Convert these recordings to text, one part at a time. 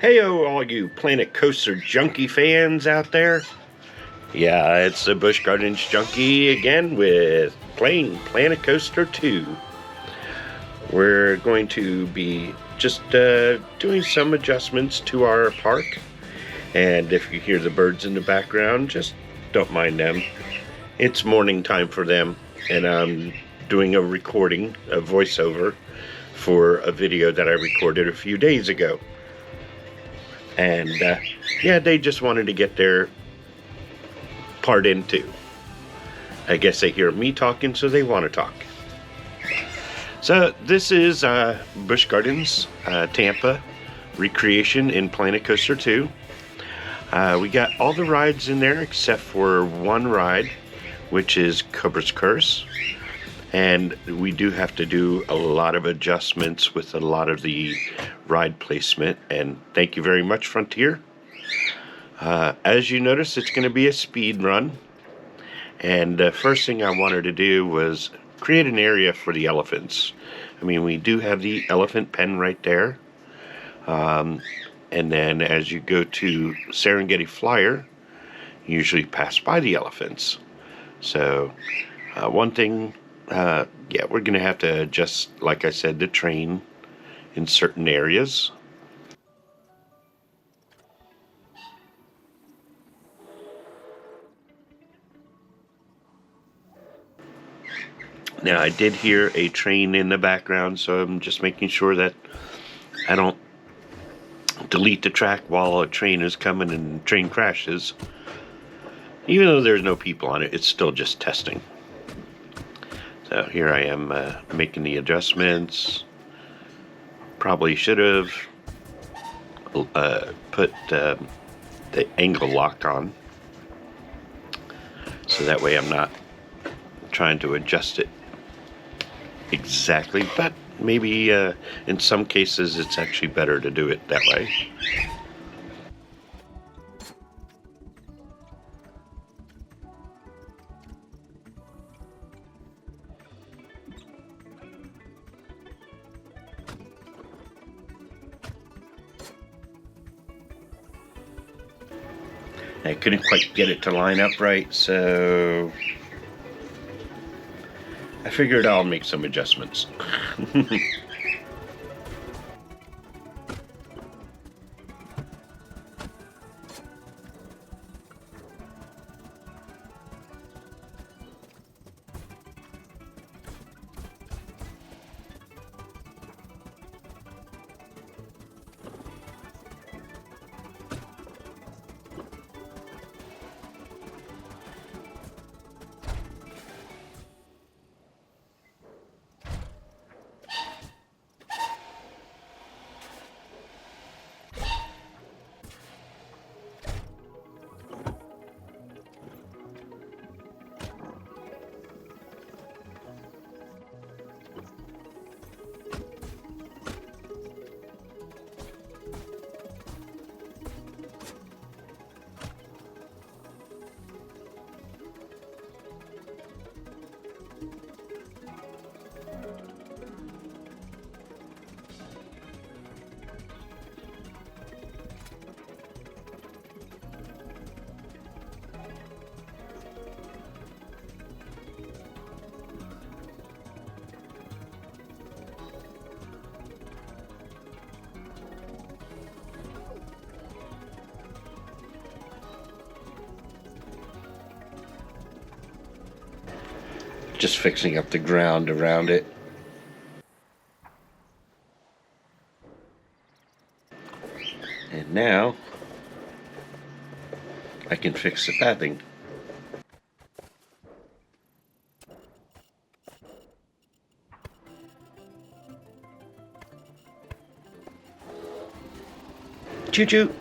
Heyo, all you Planet Coaster Junkie fans out there. Yeah, it's the Busch Gardens Junkie again with playing Planet Coaster 2. We're going to be just doing some adjustments to our park. And if you hear the birds in the background, just don't mind them. It's morning time for them. And I'm doing a recording, a voiceover, for a video that I recorded a few days ago. And yeah, they just wanted to get their part in too. I guess they hear me talking, so they want to talk. So this is Busch Gardens, Tampa recreation in Planet Coaster 2. We got all the rides in there except for one ride, which is Cobra's Curse. And we do have to do a lot of adjustments with a lot of the ride placement. And thank you very much, Frontier. As you notice, it's going to be a speed run. And the first thing I wanted to do was create an area for the elephants. I mean, we do have the elephant pen right there. And then as you go to Serengeti Flyer, you usually pass by the elephants. So one thing... yeah, we're going to have to adjust, like I said, the train in certain areas. Now, I did hear a train in the background, so I'm just making sure that I don't delete the track while a train is coming and the train crashes. Even though there's no people on it, it's still just testing. So here I am making the adjustments. Probably should have put the angle lock on, so that way I'm not trying to adjust it exactly, but maybe in some cases it's actually better to do it that way. I couldn't quite get it to line up right, so I figured I'll make some adjustments. Just fixing up the ground around it. And now I can fix the pathing. Choo-choo!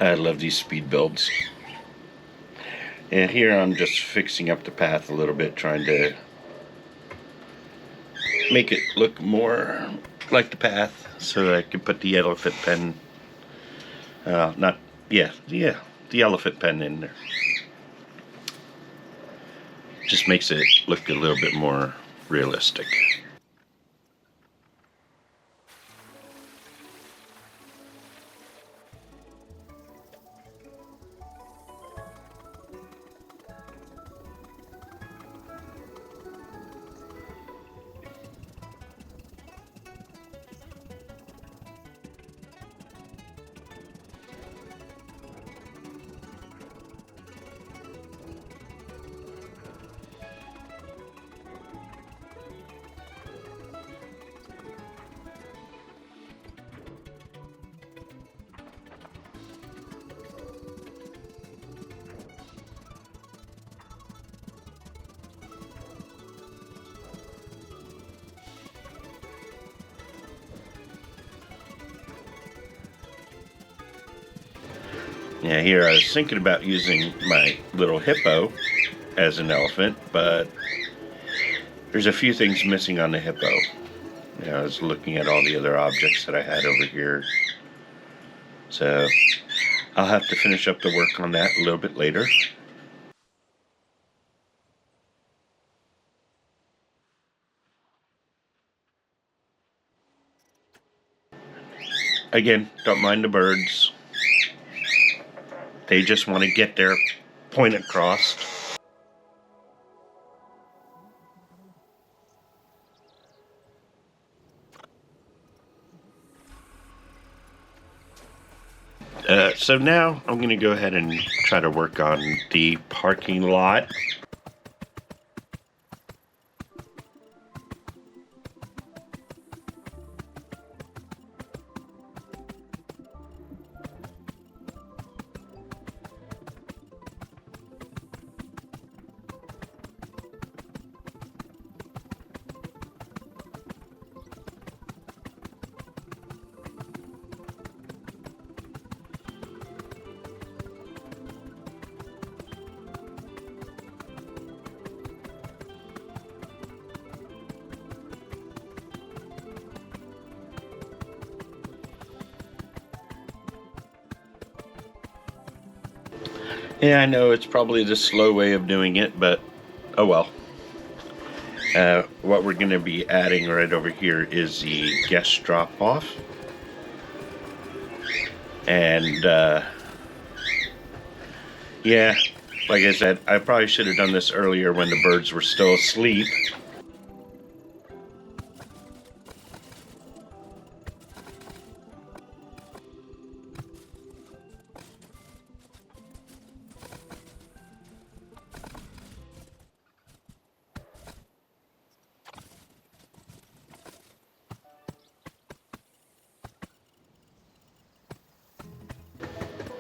I love these speed builds. And here I'm just fixing up the path a little bit, trying to make it look more like the path so that I can put the elephant pen, the elephant pen in there. Just makes it look a little bit more realistic. Yeah, here I was thinking about using my little hippo as an elephant, but there's a few things missing on the hippo. I was looking at all the other objects that I had over here. So I'll have to finish up the work on that a little bit later. Again, don't mind the birds. They just want to get their point across. So now I'm going to go ahead and try to work on the parking lot. Yeah, I know it's probably the slow way of doing it, but oh well. What we're going to be adding right over here is the guest drop-off. And, yeah, like I said, I probably should have done this earlier when the birds were still asleep.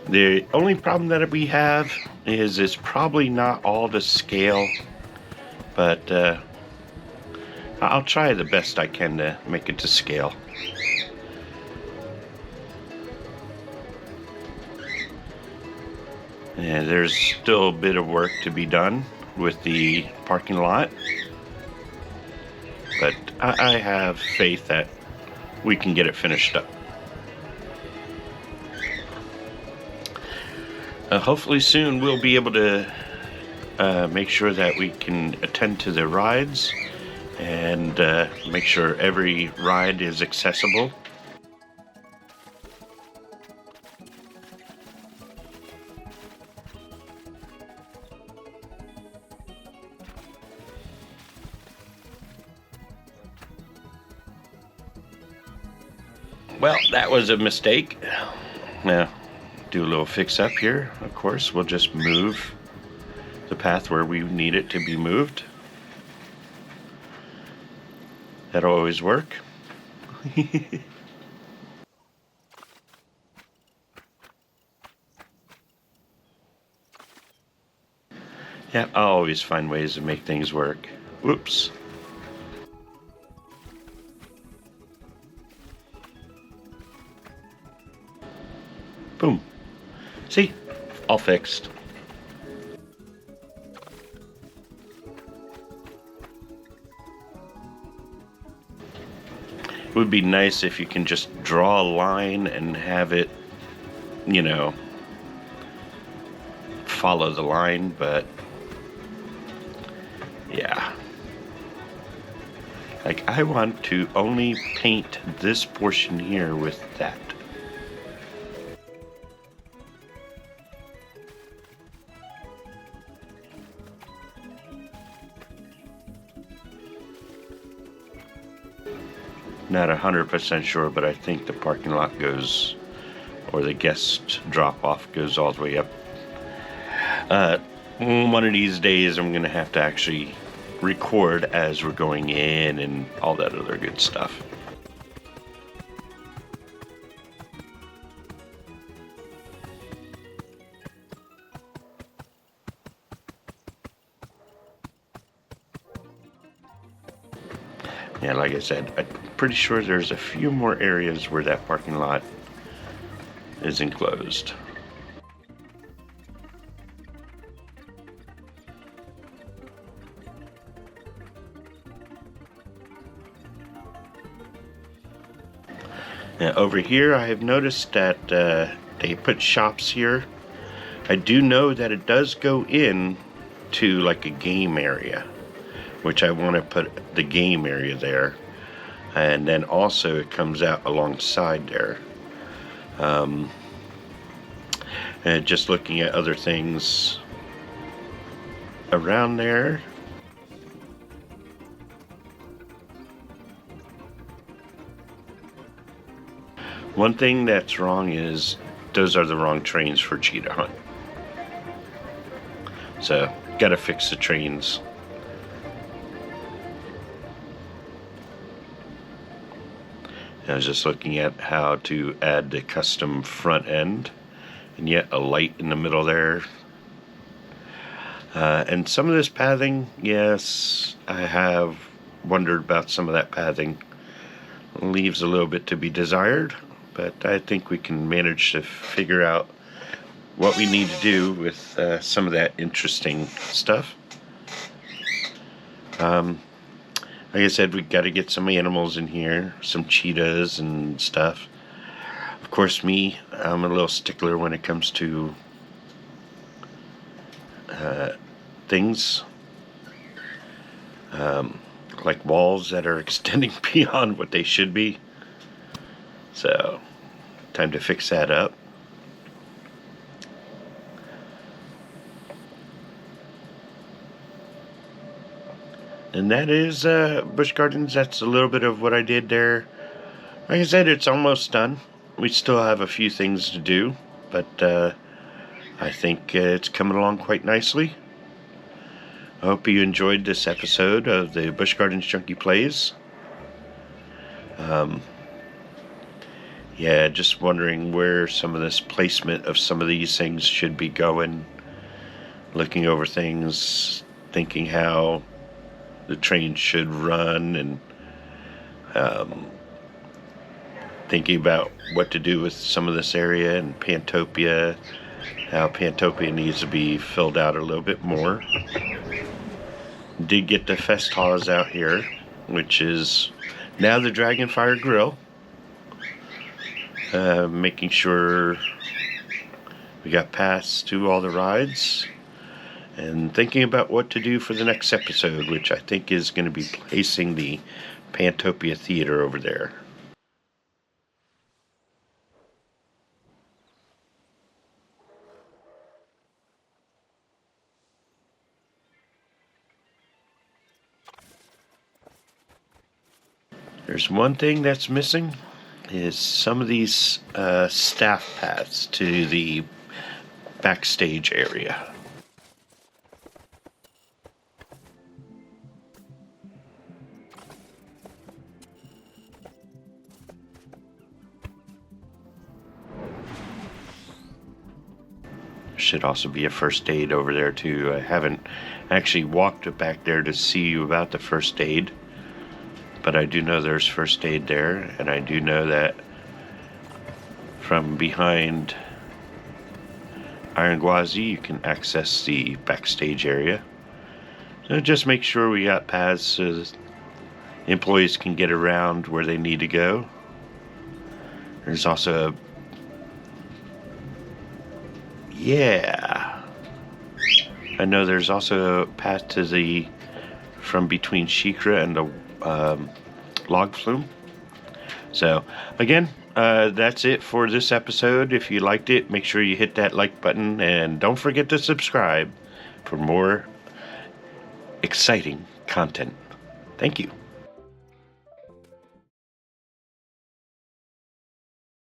The only problem that we have is it's probably not all to scale, but I'll try the best I can to make it to scale. And there's still a bit of work to be done with the parking lot, but I have faith that we can get it finished up. Hopefully soon we'll be able to make sure that we can attend to the rides and make sure every ride is accessible. Well, that was a mistake. Now, do a little fix up here. Of course, we'll just move the path where we need it to be moved. That'll always work. Yeah, I'll always find ways to make things work. Whoops. Boom. See? All fixed. It would be nice if you can just draw a line and have it, you know, follow the line, but yeah. Like, I want to only paint this portion here with that. Not 100% sure, but I think the parking lot goes, or the guest drop-off goes all the way up. One of these days I'm going to have to actually record as we're going in and all that other good stuff. Yeah, like I said, I'm pretty sure there's a few more areas where that parking lot is enclosed. Now, over here, I have noticed that they put shops here. I do know that it does go in to like a game area, which I want to put the game area there, and then also it comes out alongside there. And just looking at other things around there. One thing that's wrong is those are the wrong trains for cheetah hunt. So, gotta fix the trains. I was just looking at how to add the custom front end, and yet a light in the middle there. And some of this pathing, yes, I have wondered about some of that pathing. Leaves a little bit to be desired, but I think we can manage to figure out what we need to do with some of that interesting stuff. Like I said, we got to get some animals in here, some cheetahs and stuff. Of course, I'm a little stickler when it comes to things like walls that are extending beyond what they should be. So, time to fix that up. And that is Busch Gardens. That's a little bit of what I did there. Like I said, it's almost done. We still have a few things to do, but I think it's coming along quite nicely. I hope you enjoyed this episode of the Busch Gardens Junkie Plays. Yeah, just wondering where some of this placement of some of these things should be going. Looking over things, thinking how the train should run, and thinking about what to do with some of this area and Pantopia, how Pantopia needs to be filled out a little bit more. Did get the Festas out here, which is now the Dragonfire Grill. Making sure we got paths to all the rides, and thinking about what to do for the next episode, which I think is going to be placing the Pantopia Theater over there. There's one thing that's missing, is some of these staff paths to the backstage area. Should also be a first aid over there too. I haven't actually walked back there to see about the first aid, but I do know there's first aid there, and I do know that from behind Iron Gwazi, you can access the backstage area. So just make sure we got paths so employees can get around where they need to go. There's also I know there's also a path to the from between Shikra and the log flume. So again, that's it for this episode. If you liked it, make sure you hit that like button and don't forget to subscribe for more exciting content. Thank you.